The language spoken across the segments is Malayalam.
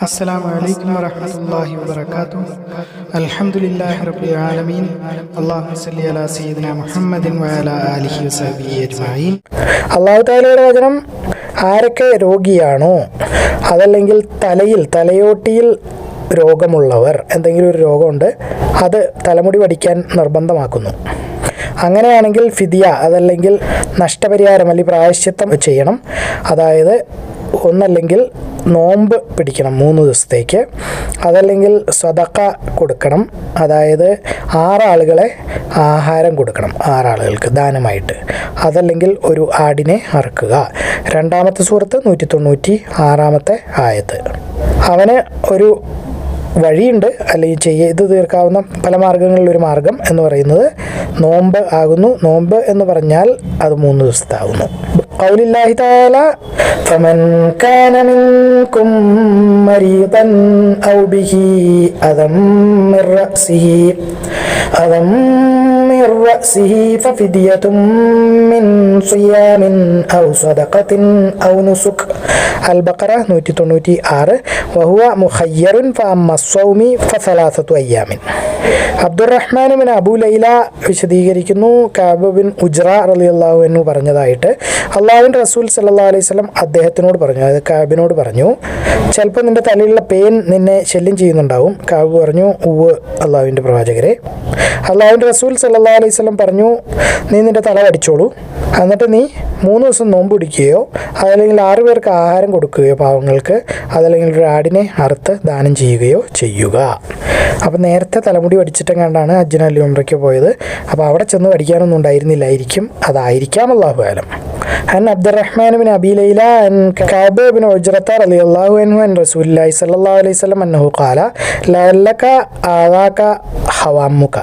السلام عليكم ورحمة الله وبركاته. الحمد لله رب العالمين. اللهم صل على سيدنا محمد وعلى آله وصحبه أجمعين. അല്ലാഹു തആലയുടെ വചനം, ആരൊക്കെ രോഗിയാണോ അതല്ലെങ്കിൽ തലയോട്ടിയിൽ രോഗമുള്ളവർ, എന്തെങ്കിലും ഒരു രോഗമുണ്ട്, അത് തലമുടി വടിക്കാൻ നിർബന്ധമാക്കുന്നു. അങ്ങനെയാണെങ്കിൽ ഫിദിയ അതല്ലെങ്കിൽ നഷ്ടപരിഹാരം അല്ലെങ്കിൽ പ്രായശ്ചിത്തം ചെയ്യണം. അതായത് ഒന്നല്ലെങ്കിൽ നോമ്പ് പിടിക്കണം 3 ദിവസത്തേക്ക്, അതല്ലെങ്കിൽ സ്വതക്ക കൊടുക്കണം, അതായത് 6 ആളുകളെ ആഹാരം കൊടുക്കണം, 6 ആളുകൾക്ക് ദാനമായിട്ട്, അതല്ലെങ്കിൽ ഒരു ആടിനെ അറുക്കുക. 2-ാമത്തെ സൂറത്ത് 196-ാമത്തെ ആയത്ത്. അവന് ഒരു വഴിയുണ്ട്, അല്ലെങ്കിൽ ഇത് തീർക്കാവുന്ന പല മാർഗങ്ങളിലൊരു മാർഗം എന്ന് പറയുന്നത് നോമ്പ് ആകുന്നു. നോമ്പ് എന്ന് പറഞ്ഞാൽ അത് 3 ദിവസത്തെ ആകുന്നു. ഖൗലില്ലാഹി തആല, ഫമൻ കാന മിൻകും മരീദൻ ഔ ബിഹി അദം മിർ റഅസിഹി ഫഫിദിയത്തും മിൻ സിയാമിൻ ഔ സദഖത്തിൻ ഔ നുസുക്. അൽ-ബഖറ 196. വഹുവ മുഖയ്യറുൻ ഫഅമ്മ الصوم فثلاثة أيام. അബ്ദുറഹ്മാൻ ബിൻ അബൂ ലൈല വിശദീകരിക്കുന്നു, കഅബ് ബിൻ ഉജ്റ റളിയല്ലാഹു അൻഹു പറഞ്ഞതായിട്ട്, അല്ലാഹുവിൻ്റെ റസൂൽ സല്ലല്ലാഹു അലൈഹി വസല്ലം അദ്ദേഹത്തിനോട് പറഞ്ഞു, അതായത് കഅബിനോട് പറഞ്ഞു, ചിലപ്പോൾ നിന്റെ തലയിലുള്ള പെയിൻ നിന്നെ ശല്യം ചെയ്യുന്നുണ്ടാവും. കഅബ് പറഞ്ഞു, ഉവ്വ് അല്ലാഹുവിൻ്റെ പ്രവാചകരെ. അല്ലാഹുവിൻ്റെ റസൂൽ സല്ലല്ലാഹു അലൈഹി വസല്ലം പറഞ്ഞു, നീ നിന്റെ തല വടിച്ചോളൂ, എന്നിട്ട് നീ 3 ദിവസം നോമ്പ് പിടിക്കുകയോ അതല്ലെങ്കിൽ 6 പേർക്ക് ആഹാരം കൊടുക്കുകയോ പാവങ്ങൾക്ക്, അതല്ലെങ്കിൽ ഒരു ആടിനെ അറുത്ത് ദാനം ചെയ്യുകയോ ചെയ്യുക. അപ്പം നേരത്തെ തലമുടി വടിച്ചിട്ടെങ്ങാണ്ടാണ് ഹജ്ജിന് അല്ലെങ്കിൽ ഉംറയ്ക്ക് പോയത്. അപ്പോൾ അവിടെ ചെന്ന് വടിക്കാനൊന്നും ഉണ്ടായിരുന്നില്ലായിരിക്കും, അതായിരിക്കാം, അല്ലാഹു അലം. عن عبد الرحمن بن أبي ليلى عن كعب بن عجرة رضي الله عنه عن رسول الله صلى الله عليه وسلم أنه قال لعلك آذاك حوامك.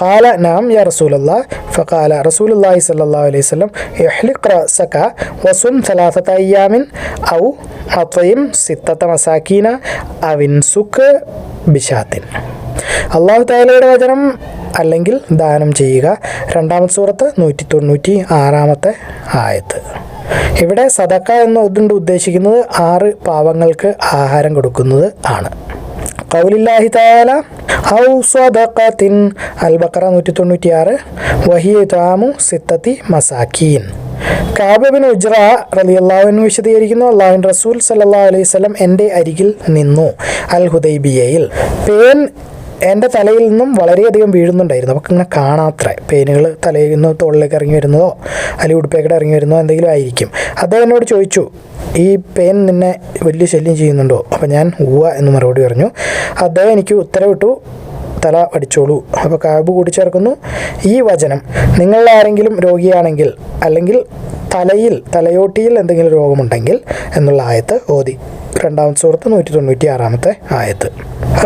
قال نعم يا رسول الله. فقال رسول الله صلى الله عليه وسلم احلق رأسك وصم 3 أيام أو أطعم 6 مساكين أو انسك بشاة. അല്ലാഹു തആലയുടെ വചനം, അല്ലെങ്കിൽ ദാനം ചെയ്യുക. 2-ാമത്തെ സൂറത്ത് 196-ാമത്തെ ആയത്ത്. ഇവിടെ സദക്ക എന്നതുകൊണ്ട് ഉദ്ദേശിക്കുന്നത് 6 പാവങ്ങൾക്ക് ആഹാരം കൊടുക്കുന്നത് ആണ്. ഖൗലില്ലാഹി തആല ഔ സദഖത്തിൻ. അൽ-ബഖറ 196. വഹിയ ഇത്ആമു 6 മസാക്കീൻ. കഅബ് ബിൻ ഉജ്റ റളിയല്ലാഹു അൻഹു വിശദീകരിക്കുന്നു, അല്ലാഹുവിൻ്റെ റസൂൽ സല്ലല്ലാഹു അലൈഹി വസല്ലം എൻ്റെ അരികിൽ നിന്നു അൽ ഹുദൈബിയയിൽ. പേൻ എൻ്റെ തലയിൽ നിന്നും വളരെയധികം വീഴുന്നുണ്ടായിരുന്നു. അപ്പോൾ ഇങ്ങനെ കാണാത്ര പേനുകൾ തലയിൽ നിന്ന് തോളിലേക്ക് ഇറങ്ങി വരുന്നതോ അല്ലെങ്കിൽ ഉടുപ്പേക്കടെ ഇറങ്ങി വരുന്നതോ എന്തെങ്കിലും ആയിരിക്കും. അദ്ദേഹം എന്നോട് ചോദിച്ചു, ഈ പേൻ നിന്നെ വലിയ ശല്യം ചെയ്യുന്നുണ്ടോ? അപ്പോൾ ഞാൻ ഉവ്വ എന്ന് മറുപടി പറഞ്ഞു. അദ്ദേഹം എനിക്ക് ഉത്തരവിട്ടു, തല വടിച്ചോളൂ. അപ്പോൾ കഅബ് കൂട്ടിച്ചേർക്കുന്നു, ഈ വചനം നിങ്ങളിൽ ആരെങ്കിലും രോഗിയാണെങ്കിൽ അല്ലെങ്കിൽ തലയോട്ടിയിൽ എന്തെങ്കിലും രോഗമുണ്ടെങ്കിൽ എന്നുള്ള ആയത്ത് ഓതി. 2-ാമത്തെ സൂറത്ത് 196-ാമത്തെ ആയത്ത്.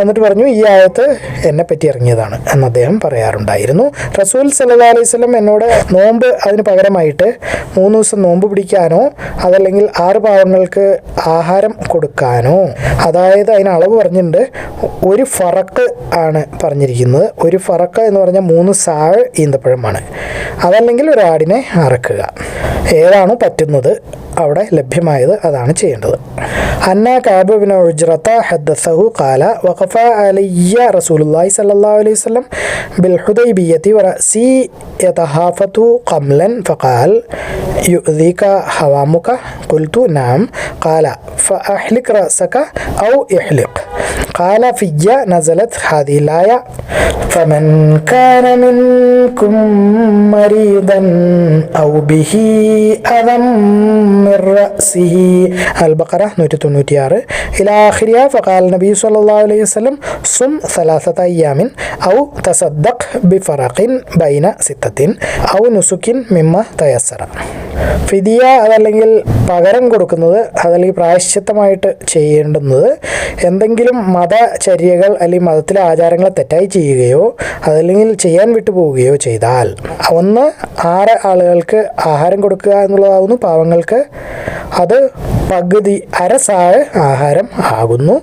എന്നിട്ട് പറഞ്ഞു, ഈ ആയത്ത് എന്നെ പറ്റി ഇറങ്ങിയതാണ് എന്ന് അദ്ദേഹം പറയാറുണ്ടായിരുന്നു. റസൂൽ സല്ലല്ലാഹു അലൈഹി വസല്ലം എന്നോട് നോമ്പ് അതിന് പകരമായിട്ട് 3 ദിവസം നോമ്പ് പിടിക്കാനോ അതല്ലെങ്കിൽ 6 പാവങ്ങൾക്ക് ആഹാരം കൊടുക്കാനോ, അതായത് അതിന് അളവ് പറഞ്ഞിട്ടുണ്ട്. 1 ഫറക്ക് ആണ് പറഞ്ഞിരിക്കുന്നത്. 1 ഫറക്ക് എന്ന് പറഞ്ഞാൽ 3 സാഴ് ഈന്തപ്പഴമാണ്. അതല്ലെങ്കിൽ ഒരു ആടിനെ അറക്കുക. ഏതാണോ പറ്റുന്നത് അവിടെ ലഭ്യമായത് അതാണ് ചെയ്യേണ്ടത്. അന്ന കഅബ് ബിൻ ഉജ്റത ഹദ്ദസഹു ഖാല വഖഫ അലയ്യ റസൂലുള്ളാഹി സ്വല്ലല്ലാഹു അലൈഹി വസല്ലം ബിൽ ഹുദൈബിയ്യതി വറഅസി യതഹാഫതു ഖംലൻ ഫഖാൽ യുഅദീക ഹവാമുക. ഖുൽതു നഅം. ഖാല ഫഅഹ്ലിക് റഅസക ഔ ഇഹ്ലിഖ്. ഖാല ഫിയ്യ നസലത് ഹാദിഹിൽ ആയ ഫമൻ കാന മിൻകും മരീദൻ ഔ ബിഹി അദം മിർ റഅസിഹി. അൽ-ബഖറ 196 ഇലാ ആഖിരിഹ. ഫഖാല നബി സ്വല്ലല്ലാഹു അലൈഹി വസല്ലം സും 3 അയ്യാമിൻ ഔ തസദ്ദഖ് ബിഫറഖിൻ ബൈന 6 ഔ നുസുകിൻ മിമ്മ തയസ്സറ. ഫിദിയ അതല്ലെങ്കിൽ പകരം കൊടുക്കുന്നത്, അതല്ലെങ്കിൽ പ്രായശ്ചിത്തമായിട്ട് ചെയ്യേണ്ടുന്നത് എന്തെങ്കിലും മതചര്യകൾ അല്ലെങ്കിൽ മതത്തിലെ ആചാരങ്ങളെ തെറ്റായി ചെയ്യുകയോ അതല്ലെങ്കിൽ ചെയ്യാൻ വിട്ടുപോവുകയോ ചെയ്താൽ 6 ആളുകൾക്ക് ആഹാരം കൊടുക്കുക എന്നുള്ളതാകുന്നു. പാവങ്ങൾക്ക് അത് പകുതി അരസാഴ് ആഹാരം ആകുന്നു.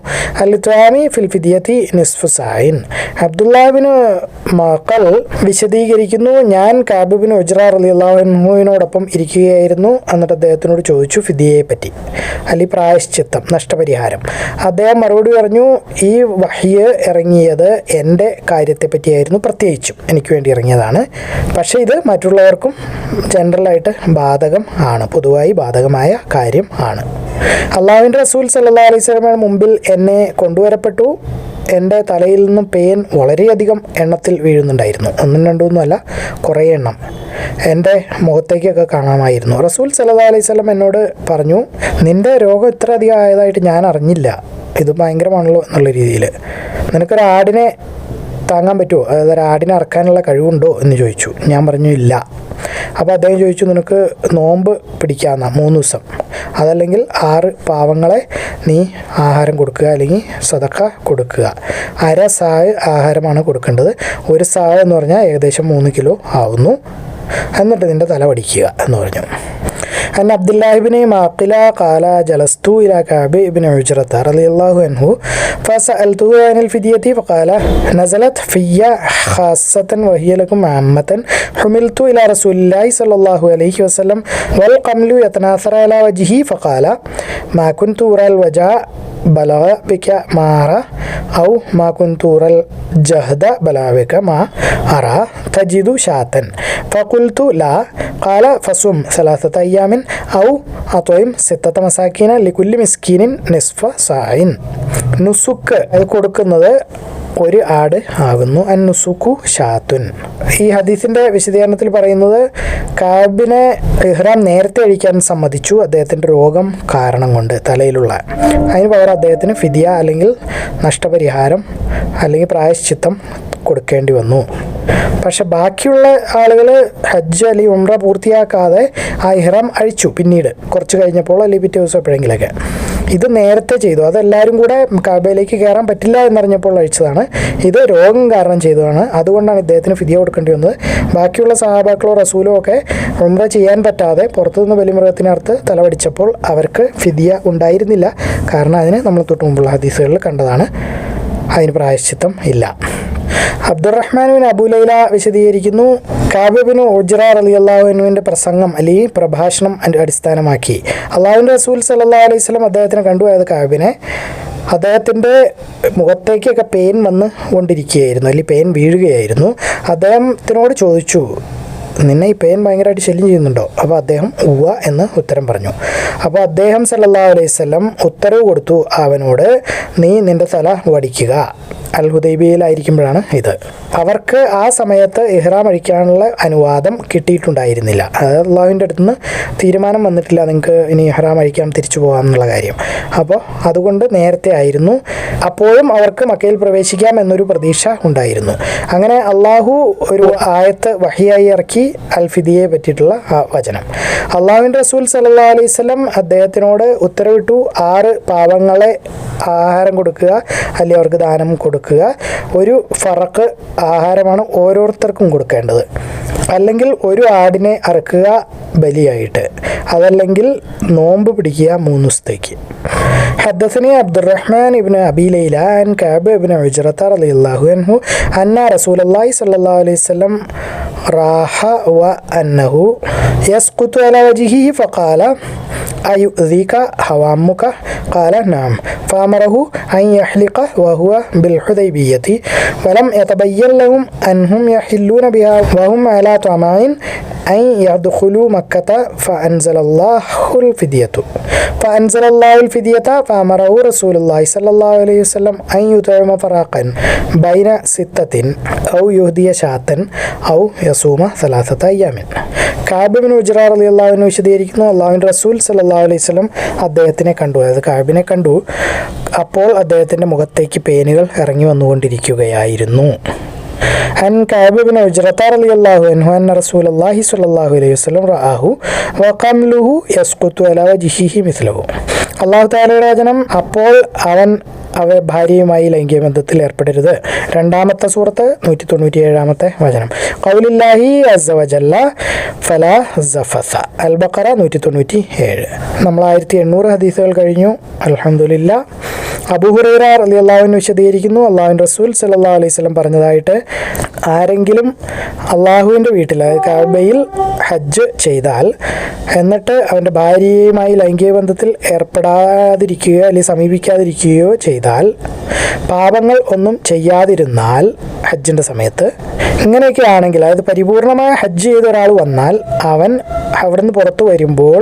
അൽ-ഇത്വാമി ഫിൽ ഫിദിയത്തി നിസ്ഫു സായിൻ. അബ്ദുല്ലാഹിബ്നു മഖൽ വിശദീകരിക്കുന്നു, ഞാൻ കഅബ് ബിൻ ഉജ്റ റളിയല്ലാഹു അൻഹുവിനോടൊപ്പം ഇരിക്കുക ഇരിക്കുകയായിരുന്നു. എന്നിട്ട് അദ്ദേഹത്തിനോട് ചോദിച്ചു ഫിദിയയെ പറ്റി, അല്ലെങ്കിൽ പ്രായശ്ചിത്തം, നഷ്ടപരിഹാരം. അദ്ദേഹം മറുപടി പറഞ്ഞു, ഈ വഹ്യ് ഇറങ്ങിയത് എൻ്റെ കാര്യത്തെ പറ്റിയായിരുന്നു, പ്രത്യേകിച്ചും എനിക്ക് വേണ്ടി ഇറങ്ങിയതാണ്. പക്ഷേ ഇത് മറ്റുള്ളവർക്കും ജനറലായിട്ട് ബാധകം ആണ്, പൊതുവായി ബാധകമായ കാര്യം ആണ്. അള്ളാഹുവിൻ്റെ റസൂൽ സല്ലല്ലാഹു അലൈഹി വസല്ലമയുടെ മുമ്പിൽ എന്നെ കൊണ്ടുവരപ്പെട്ടു. എൻ്റെ തലയിൽ നിന്നും പേൻ വളരെയധികം എണ്ണത്തിൽ വീഴുന്നുണ്ടായിരുന്നു. ഒന്നും രണ്ടൊന്നുമല്ല, കുറേ എണ്ണം എൻ്റെ മുഖത്തേക്കൊക്കെ കാണാമായിരുന്നു. റസൂൽ സല്ലല്ലാഹു അലൈഹി വസല്ലം എന്നോട് പറഞ്ഞു, നിൻ്റെ രോഗം ഇത്ര അധികം ആയതായിട്ട് ഞാൻ അറിഞ്ഞില്ല, ഇത് ഭയങ്കരമാണല്ലോ എന്നുള്ള രീതിയിൽ. നിനക്കൊരു ആടിനെ താങ്ങാൻ പറ്റുമോ, അതായത് ഒരു ആടിനെ അറക്കാനുള്ള കഴിവുണ്ടോ എന്ന് ചോദിച്ചു. ഞാൻ പറഞ്ഞു ഇല്ല. അപ്പോൾ അദ്ദേഹം ചോദിച്ചു, നിനക്ക് നോമ്പ് പിടിക്കാമെന്ന 3 ദിവസം, അതല്ലെങ്കിൽ 6 പാവങ്ങളെ നീ ആഹാരം കൊടുക്കുക, അല്ലെങ്കിൽ സദഖ കൊടുക്കുക. 1/2 സായ് ആഹാരമാണ് കൊടുക്കേണ്ടത്. 1 സായ് എന്ന് പറഞ്ഞാൽ ഏകദേശം 3 കിലോ ആവുന്നു. എന്നിട്ട് നിൻ്റെ തല വടിക്കുക എന്ന് പറഞ്ഞു. أن عبد الله بن معقل قال جلست إلى كعب بن عجرة رضي الله عنه فسألته عن الفدية فقال نزلت في خاصة وهي لكم عامة حملت إلى رسول الله صلى الله عليه وسلم والقمل يتناثر على وجهه فقال ما كنت أرى الوجع بلغ بك ما أرى أو ما كنت أرى الجهد بلغ بك ما أرى تجد شاة فقلت لا قال فصم 3 أيام أو أطعم 6 مساكين لكل مسكين نصف صاع. നുസുക്ക് അത് കൊടുക്കുന്നത് ഒരു ആട് ആകുന്നു. അന്നുസുക്കു ഷാത്തുൻ. ഈ ഹദീസിൻ്റെ വിശദീകരണത്തിൽ പറയുന്നത്, കാബിനെ ഇഹ്റാം നേരത്തെ അഴിക്കാൻ സമ്മതിച്ചു അദ്ദേഹത്തിൻ്റെ രോഗം കാരണം കൊണ്ട് തലയിലുള്ള. അതിന് പകരം അദ്ദേഹത്തിന് ഫിദിയ അല്ലെങ്കിൽ നഷ്ടപരിഹാരം അല്ലെങ്കിൽ പ്രായശ്ചിത്തം കൊടുക്കേണ്ടി വന്നു. പക്ഷെ ബാക്കിയുള്ള ആളുകൾ ഹജ്ജ് അല്ലെങ്കിൽ ഉംറ പൂർത്തിയാക്കാതെ ആ ഇഹ്റാം അഴിച്ചു പിന്നീട് കുറച്ച് കഴിഞ്ഞപ്പോൾ, അല്ലെങ്കിൽ പിറ്റേ ദിവസം എപ്പോഴെങ്കിലൊക്കെ. ഇത് നേരത്തെ ചെയ്തു. അതെല്ലാവരും കൂടെ കഅബയിലേക്ക് കയറാൻ പറ്റില്ല എന്നറിഞ്ഞപ്പോൾ അഴിച്ചതാണ്. ഇത് രോഗം കാരണം ചെയ്തതാണ്. അതുകൊണ്ടാണ് ഇദ്ദേഹത്തിന് ഫിദിയ കൊടുക്കേണ്ടി വന്നത്. ബാക്കിയുള്ള സഹാബാക്കളോ റസൂലോ ഒക്കെ ഉംറ ചെയ്യാൻ പറ്റാതെ പുറത്തുനിന്ന് ബലിമൃഗത്തിനടുത്ത് തലവടിച്ചപ്പോൾ അവർക്ക് ഫിദിയ ഉണ്ടായിരുന്നില്ല. കാരണം അതിന് നമ്മൾ തൊട്ട് മുമ്പുള്ള ഹദീസുകളിൽ കണ്ടതാണ്, അതിന് പ്രായശ്ചിത്തം ഇല്ല. അബ്ദുറഹ്മാൻ ബിൻ അബൂ ലൈല വിശദീകരിക്കുന്നു, കഅബ് ബിൻ ഉജ്റ റളിയല്ലാഹു അൻഹുവിൻ്റെ പ്രസംഗം അല്ലെങ്കിൽ പ്രഭാഷണം അടിസ്ഥാനമാക്കി അള്ളാഹുവിൻ്റെ റസൂൽ സല്ലല്ലാഹു അലൈഹി വസല്ലം അദ്ദേഹത്തിനെ കണ്ടുപോയത് കഅബിനെ. അദ്ദേഹത്തിൻ്റെ മുഖത്തേക്കൊക്കെ പെയിൻ വന്ന് കൊണ്ടിരിക്കുകയായിരുന്നു, അല്ലെങ്കിൽ പെയിൻ വീഴുകയായിരുന്നു. അദ്ദേഹത്തിനോട് ചോദിച്ചു, നിന്നെ ഈ പെയിൻ ഭയങ്കരമായിട്ട് ശല്യം ചെയ്യുന്നുണ്ടോ? അപ്പോൾ അദ്ദേഹം ഉവ്വ എന്ന് ഉത്തരം പറഞ്ഞു. അപ്പോൾ അദ്ദേഹം സല്ലല്ലാഹു അലൈഹി വസല്ലം ഉത്തരവ് കൊടുത്തു അവനോട്, നീ നിൻ്റെ തല വടിക്കുക. അൽ ഹുദൈബിയയിലായിരിക്കുമ്പോഴാണ് ഇത്. അവർക്ക് ആ സമയത്ത് ഇഹ്റാം അഴിക്കാനുള്ള അനുവാദം കിട്ടിയിട്ടുണ്ടായിരുന്നില്ല. അതായത് അള്ളാഹുവിൻ്റെ അടുത്ത് നിന്ന് തീരുമാനം വന്നിട്ടില്ല നിങ്ങൾക്ക് ഇനി ഇഹ്റാം അഴിക്കാം, തിരിച്ചു പോകാം എന്നുള്ള കാര്യം. അപ്പോൾ അതുകൊണ്ട് നേരത്തെ ആയിരുന്നു. അപ്പോഴും അവർക്ക് മക്കയിൽ പ്രവേശിക്കാം എന്നൊരു പ്രതീക്ഷ ഉണ്ടായിരുന്നു. അങ്ങനെ അള്ളാഹു ഒരു ആയത്ത് വഹിയായി ഇറക്കി അൽ ഫിദിയയെ പറ്റിയിട്ടുള്ള ആ വചനം. അള്ളാഹുവിൻ്റെ റസൂൽ സല്ലല്ലാഹു അലൈഹി വസല്ലം അദ്ദേഹത്തിനോട് ഉത്തരവിട്ടു, 6 പാവങ്ങളെ ആഹാരം കൊടുക്കുക, അല്ലെങ്കിൽ അവർക്ക് ദാനം കൊടുക്കുക. ഒരു ഫറക്ക് ആഹാരമാണ് ഓരോരുത്തർക്കും കൊടുക്കേണ്ടത്. അല്ലെങ്കിൽ ഒരു ആടിനെ അറക്കുക ബലിയായിട്ട്, അതല്ലെങ്കിൽ നോമ്പ് പിടിക്കുക 3 ദിവസത്തേക്ക്. حدثني عبد الرحمن بن أبي ليلى عن كعب بن عجرة رضي الله عنه أن رسول الله صلى الله عليه وسلم راح وأنه يسقط على وجهه فقال أيؤذيك هوامك؟ قال نعم. فأمره أن يحلق وهو بالحديبية ولم يتبين لهم أنهم يحلون بها وهم على طمع أن يدخلوا مكة فأنزل الله الفدية فأمره رسول الله صلى الله عليه وسلم أن يطعم فراقا بين 6 أو يهدي شاة أو يصوم 3 أيام. കഅബ് ബിൻ ഉജ്റ റളിയല്ലാഹു അൻഹു വിശദീകരിക്കുന്നു, അല്ലാഹുവിൻ്റെ റസൂൽ സല്ലല്ലാഹു അലൈഹി വസല്ലം അദ്ദേഹത്തിനെ കണ്ടു, അതായത് കഅബിനെ കണ്ടു. അപ്പോൾ അദ്ദേഹത്തിൻ്റെ മുഖത്തേക്ക് പേനുകൾ ഇറങ്ങി വന്നുകൊണ്ടിരിക്കുകയായിരുന്നു. عن كعب بن عجرة رضي الله عنه أن رسول الله صلى الله عليه وسلم رآه وقمله يسقط على وجهه مثله. അല്ലാഹു തആലയുടെ വചനം, അപ്പോൾ അവൻ ഭാര്യയുമായി ലൈംഗിക ബന്ധത്തിൽ ഏർപ്പെടരുത്. 2-ാമത്തെ സൂറത്ത് 197-ാമത്തെ വചനം. ഖൗലുല്ലാഹി അസ്സ വജല്ല ഫലാ സഫസ. അൽ ബഖറ 197. നമ്മൾ 1800 ഹദീസുകൾ കഴിഞ്ഞു. അൽഹംദുലില്ലാ. അബൂ ഹുറൈറ റളിയല്ലാഹു അൻഹു വിശദീകരിക്കുന്നു, അള്ളാഹുവിൻ്റെ റസൂൽ സല്ലല്ലാഹു അലൈഹി വസല്ലം പറഞ്ഞതായിട്ട്, ആരെങ്കിലും അള്ളാഹുവിൻ്റെ വീട്ടിൽ അതായത് കഅബയിൽ ഹജ്ജ് ചെയ്താൽ എന്നിട്ട് അവൻ്റെ ഭാര്യയുമായി ലൈംഗിക ബന്ധത്തിൽ ഏർപ്പെടാതിരിക്കുകയോ അല്ലെങ്കിൽ സമീപിക്കാതിരിക്കുകയോ ചെയ്താൽ, പാപങ്ങൾ ഒന്നും ചെയ്യാതിരുന്നാൽ ഹജ്ജിൻ്റെ സമയത്ത്, ഇങ്ങനെയൊക്കെ ആണെങ്കിൽ, അതായത് പരിപൂർണമായ ഹജ്ജ് ചെയ്ത ഒരാൾ വന്നാൽ അവൻ അവിടുന്ന് പുറത്തു വരുമ്പോൾ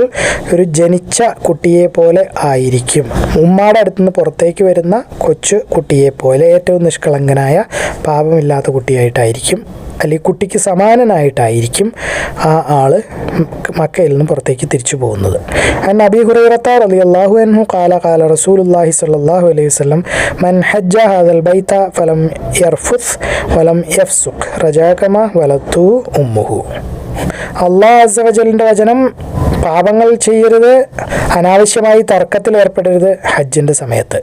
ഒരു ജനിച്ച കുട്ടിയെ പോലെ ആയിരിക്കും. ഉമ്മാടെ അടുത്തുനിന്ന് പുറത്തേക്ക് വരുന്ന കൊച്ചു കുട്ടിയെ പോലെ, ഏറ്റവും നിഷ്കളങ്കനായ പാപമില്ലാത്ത കുട്ടിയായിട്ടായിരിക്കും, അല്ലെങ്കിൽ കുട്ടിക്ക് സമാനനായിട്ടായിരിക്കും ആ ആൾ മക്കയിൽ നിന്ന് പുറത്തേക്ക് തിരിച്ചു പോകുന്നത്. അൻ അബീ ഹുറൈറത്ത റളിയല്ലാഹു അൻഹു ഖാല ഖാല റസൂലുള്ളാഹി സ്വല്ലല്ലാഹു അലൈഹി വസല്ലം മൻ ഹജ്ജ ഹാദൽ ബൈത ഫലം യർഫുസ് വലം യഫ്സുഖ് റജഅ കമാ വലത്തു ഉമ്മുഹു. അല്ലാഹു അസ്സ വജലിൻ്റെ വചനം, പാപങ്ങൾ ചെയ്യരുത്, അനാവശ്യമായി തർക്കത്തിൽ ഏർപ്പെടരുത് ഹജ്ജിൻ്റെ സമയത്ത്.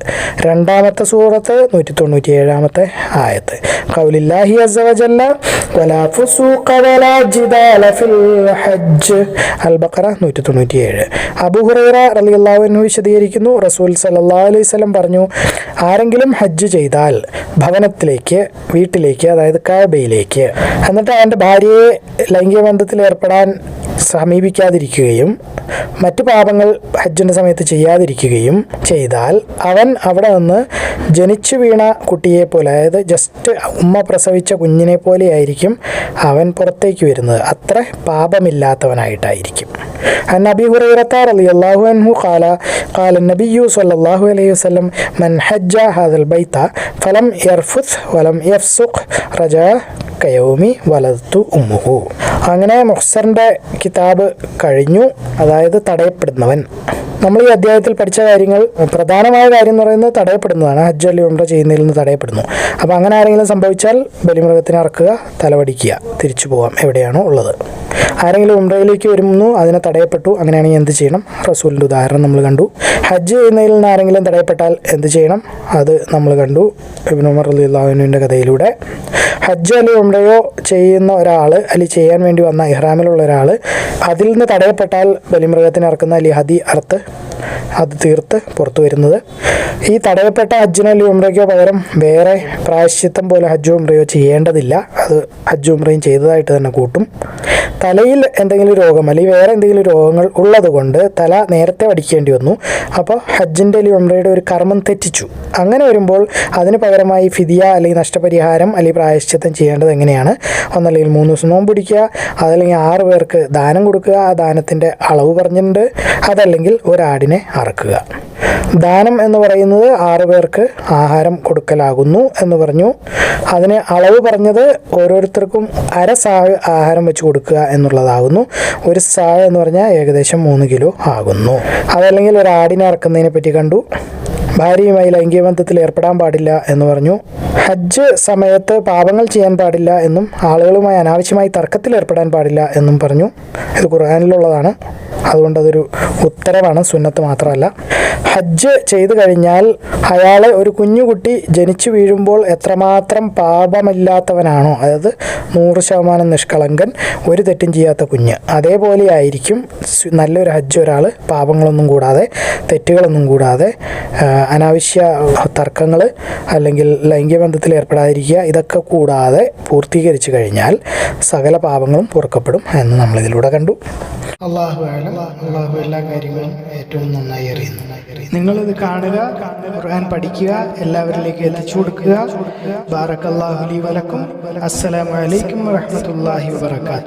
രണ്ടാമത്തെ സൂറത്ത് 197 ആയത്ത്. ഖൗലില്ലാഹി അസ്സ വജല്ല വലാ ഫുസൂഖ വലാ ജിദാല ഫിൽ ഹജ്ജ്, അൽ ബഖറ 197. അബൂ ഹുറൈറ റളിയല്ലാഹു അൻഹു വിശദീകരിക്കുന്നു, റസൂൽ സല്ലല്ലാഹു അലൈഹി വസല്ലം പറഞ്ഞു, ആരെങ്കിലും ഹജ്ജ് ചെയ്താൽ ഭവനത്തിലേക്ക്, വീട്ടിലേക്ക്, അതായത് കഅബയിലേക്ക്, എന്നിട്ട് അവൻ്റെ ഭാര്യയെ ലൈംഗിക ബന്ധത്തിൽ ഏർപ്പെടാൻ സമീപിക്കാതിരിക്കുകയും മറ്റു പാപങ്ങൾ ഹജ്ജിൻ്റെ സമയത്ത് ചെയ്യാതിരിക്കുകയും ചെയ്താൽ അവൻ അവിടെ നിന്ന് ജനിച്ചു വീണ കുട്ടിയെ പോലെ, അതായത് ജസ്റ്റ് ഉമ്മ പ്രസവിച്ച കുഞ്ഞിനെ പോലെയായിരിക്കും അവൻ പുറത്തേക്ക് വരുന്നത്. അത്ര പാപമില്ലാത്തവനായിട്ടായിരിക്കും. عن أبي هريرة رضي الله عنه قال النبي صلى الله عليه وسلم من حج هذا البيت فلم يرفث ولم يفسق رجع കയൗമി വലത്തു ഉമ്മുഹു. അങ്ങനെ മുഹ്സറിൻ്റെ കിതാബ് കഴിഞ്ഞു, അതായത് തടയപ്പെടുന്നവൻ. നമ്മൾ ഈ അധ്യായത്തിൽ പഠിച്ച കാര്യങ്ങൾ, പ്രധാനമായ കാര്യം എന്ന് പറയുന്നത് തടയപ്പെടുന്നതാണ്. ഹജ്ജ് അല്ലെങ്കിൽ ഉംറ ചെയ്യുന്നതിൽ നിന്ന് തടയപ്പെടുന്നു. അപ്പോൾ അങ്ങനെ ആരെങ്കിലും സംഭവിച്ചാൽ ബലിമൃഗത്തിനെ അറക്കുക, തലവടിക്കുക, തിരിച്ചു പോകാം എവിടെയാണോ ഉള്ളത്. ആരെങ്കിലും ഉംറയിലേക്ക് വരുന്നു, അതിനെ തടയപ്പെട്ടു, അങ്ങനെയാണെങ്കിൽ എന്ത് ചെയ്യണം? റസൂലിൻ്റെ ഉദാഹരണം നമ്മൾ കണ്ടു. ഹജ്ജ് ചെയ്യുന്നതിൽ നിന്ന് ആരെങ്കിലും തടയപ്പെട്ടാൽ എന്ത് ചെയ്യണം? അത് നമ്മൾ കണ്ടു ഇബ്നു ഉമർ റളിയല്ലാഹു അൻഹുവിൻ്റെ കഥയിലൂടെ. ഹജ്ജ് അല്ലെങ്കിൽ ഉംറയോ ചെയ്യുന്ന ഒരാൾ, അല്ലെങ്കിൽ ചെയ്യാൻ വേണ്ടി വന്ന ഇഹ്റാമിലുള്ള ഒരാൾ അതിൽ നിന്ന് തടയപ്പെട്ടാൽ ബലിമൃഗത്തിനെ അറക്കുന്ന അല്ലെങ്കിൽ ഹദി അറുത്ത് അത് തീർത്ത് പുറത്തു വരുന്നത്. ഈ തടയപ്പെട്ട ഹജ്ജിനോ അല്ലെങ്കിൽ ഉംറയ്ക്കോ പകരം വേറെ പ്രായശ്ചിത്തം പോലെ ഹജ്ജോ ഉംറയോ ചെയ്യേണ്ടതില്ല. അത് ഹജ്ജും ഉംറയും ചെയ്തതായിട്ട് തന്നെ കൂട്ടും. തലയിൽ എന്തെങ്കിലും രോഗം അല്ലെങ്കിൽ വേറെ എന്തെങ്കിലും രോഗങ്ങൾ ഉള്ളത് കൊണ്ട് തല നേരത്തെ വടിക്കേണ്ടി വന്നു. അപ്പോൾ ഹജ്ജിൻ്റെ അല്ലെങ്കിൽ ഉംറയുടെ ഒരു കർമ്മം തെറ്റിച്ചു. അങ്ങനെ വരുമ്പോൾ അതിന് പകരമായി ഫിദിയ അല്ലെങ്കിൽ നഷ്ടപരിഹാരം അല്ലെങ്കിൽ പ്രായശ്ചിത്തം ചെയ്യേണ്ടത് എങ്ങനെയാണ്? ഒന്നല്ലെങ്കിൽ 3 ദിവസം നോമ്പ് പിടിക്കുക, അതല്ലെങ്കിൽ 6 പേർക്ക് ദാനം കൊടുക്കുക, ആ ദാനത്തിൻ്റെ അളവ് പറഞ്ഞിട്ടുണ്ട്. അതല്ലെങ്കിൽ ഒരാടിനെ അറക്കുക. ദാനം എന്ന് പറയുന്നത് 6 പേർക്ക് ആഹാരം കൊടുക്കലാകുന്നു എന്ന് പറഞ്ഞു. അതിന് അളവ് പറഞ്ഞത് ഓരോരുത്തർക്കും 1/2 സാഴ് ആഹാരം വെച്ച് കൊടുക്കുക എന്നുള്ളതാകുന്നു. 1 സാഴ് എന്ന് പറഞ്ഞാൽ ഏകദേശം 3 കിലോ ആകുന്നു. അതല്ലെങ്കിൽ ഒരാടിനെ അറക്കുന്നതിനെ പറ്റി കണ്ടു. ഭാര്യയുമായി ലൈംഗിക ബന്ധത്തിൽ ഏർപ്പെടാൻ പാടില്ല എന്ന് പറഞ്ഞു. ഹജ്ജ് സമയത്ത് പാപങ്ങൾ ചെയ്യാൻ പാടില്ല എന്നും ആളുകളുമായി അനാവശ്യമായി തർക്കത്തിൽ ഏർപ്പെടാൻ പാടില്ല എന്നും പറഞ്ഞു. ഇത് ഖുർആനിലുള്ളതാണ്, അതുകൊണ്ട് അതൊരു ഉത്തരവാണ്, സുന്നത്ത് മാത്രമല്ല. ഹജ്ജ് ചെയ്തു കഴിഞ്ഞാൽ അയാൾ ഒരു കുഞ്ഞുകുട്ടി ജനിച്ചു വീഴുമ്പോൾ എത്രമാത്രം പാപമില്ലാത്തവനാണോ, അതായത് 100% നിഷ്കളങ്കൻ, ഒരു തെറ്റും ചെയ്യാത്ത കുഞ്ഞ്, അതേപോലെ ആയിരിക്കും നല്ലൊരു ഹജ്ജ് ഒരാൾ പാപങ്ങളൊന്നും കൂടാതെ, തെറ്റുകളൊന്നും കൂടാതെ, അനാവശ്യ തർക്കങ്ങൾ അല്ലെങ്കിൽ ലൈംഗിക ബന്ധത്തിൽ ഏർപ്പെടാതിരിക്കുക, ഇതൊക്കെ കൂടാതെ പൂർത്തീകരിച്ചു കഴിഞ്ഞാൽ സകല പാപങ്ങളും പൊറുക്കപ്പെടും എന്ന് നമ്മളിതിലൂടെ കണ്ടു. അള്ളാഹു എല്ലാ കാര്യങ്ങളും ഏറ്റവും നന്നായി അറിയുന്നു. നിങ്ങളിത് കാണുക, ഖുർആൻ പഠിക്കുക, എല്ലാവരിലേക്ക് എത്തിച്ചു കൊടുക്കുക. ബാറക്കല്ലാഹു ലി വലക്കും. അസ്സലാമു അലൈക്കും വറഹ്മത്തുള്ളാഹി വബറകാതുഹു.